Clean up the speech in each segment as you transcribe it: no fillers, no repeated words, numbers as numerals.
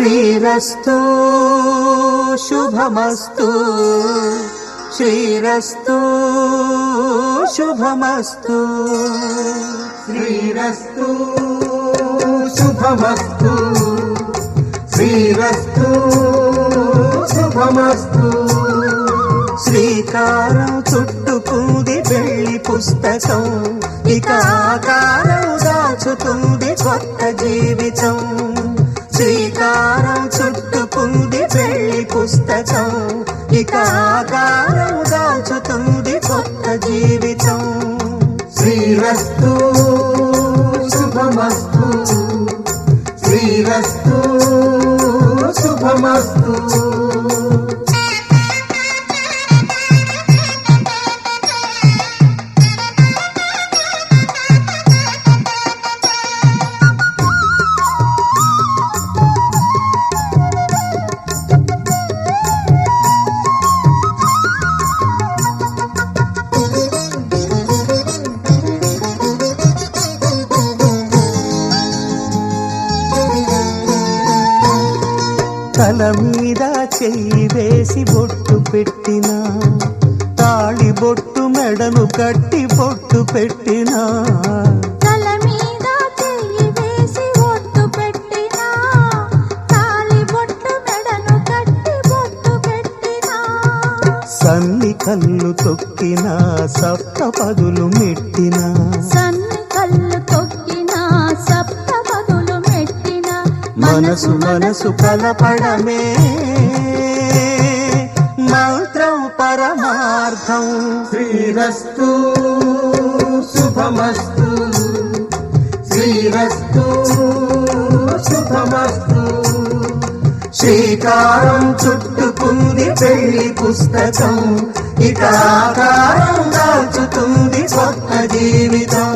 శ్రీరస్తు శుభమస్తు శ్రీరస్తు శుభమస్తు శ్రీరస్తు శుభమస్తు శ్రీరస్తు శుభమస్తు శ్రీకారం చుట్టుకుంది పెళ్లి పుస్తకం ఇక ఆకారం దాచుతుంది కొత్త జీవితం శ్రీకారం చుట్టుకుంది పెళ్లి పుస్తకం ఇక ఆకారం దాచుతుంది కొత్త జీవితం శ్రీరస్తు శుభమస్తు శ్రీరస్తు శుభమస్తు తల మీద చెయ్యి వేసి బొట్టు పెట్టినా తాళి బొట్టు మెడను కట్టి బొట్టు పెట్టినా తల మీద చెయ్యి వేసి బొట్టు పెట్టినా తాళి బొట్టు మెడను కట్టి బొట్టు పెట్టినా సన్ని కళ్ళు తొక్కినా సప్త పదులు మెట్టినా సన్ని కళ్ళు తొక్కినా సప్త పదులు మెట్టినా మనసు మనసు కలపడమే మంత్రం పరమార్థం శ్రీరస్తు శుభమస్తు శ్రీరస్తు శుభమస్తు శ్రీకారం చుట్టుకుంది పెళ్లి పుస్తకం ఇక ఆకారం దాచుతుంది కొత్త జీవితం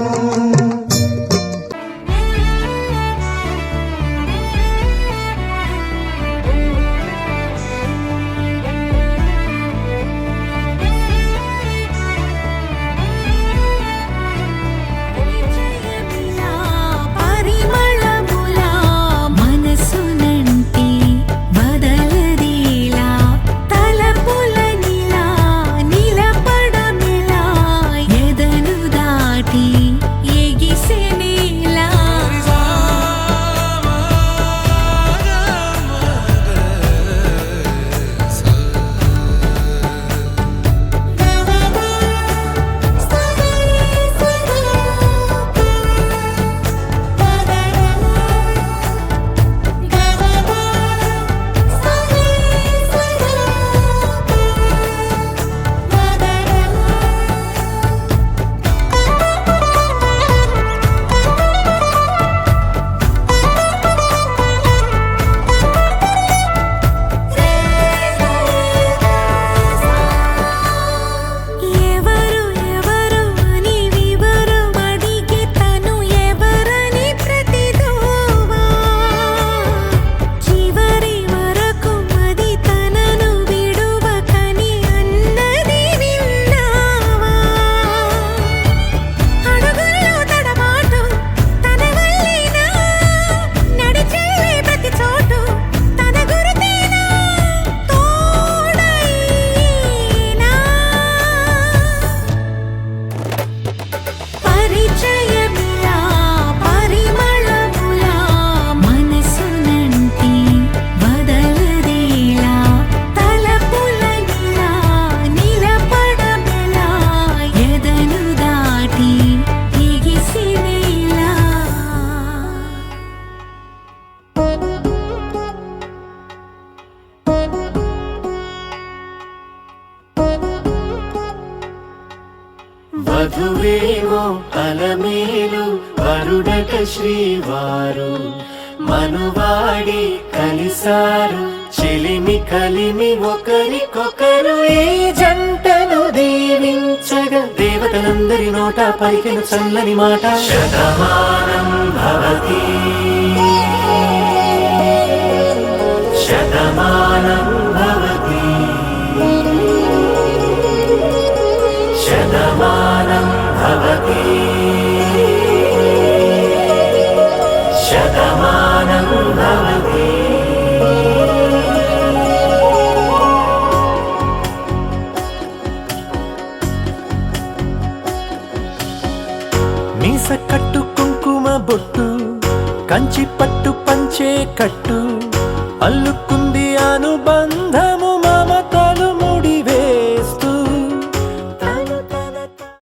వధువేమో అలమేలు వరుడట శ్రీవారు మనువాడి కలిసారు చెలిమి కలిమి ఒకరికొకరు ఈ జంటను దీవించగా దేవతలందరి నోట పలికిన చల్లని మాట శతమానం భవతి శతమానం భవతి శతమానం భవతి శతమానం భవతి కట్టు కుంకుమ బొట్టు కంచి పట్టు పంచే కట్టు అల్లుకుంది అనుబంధం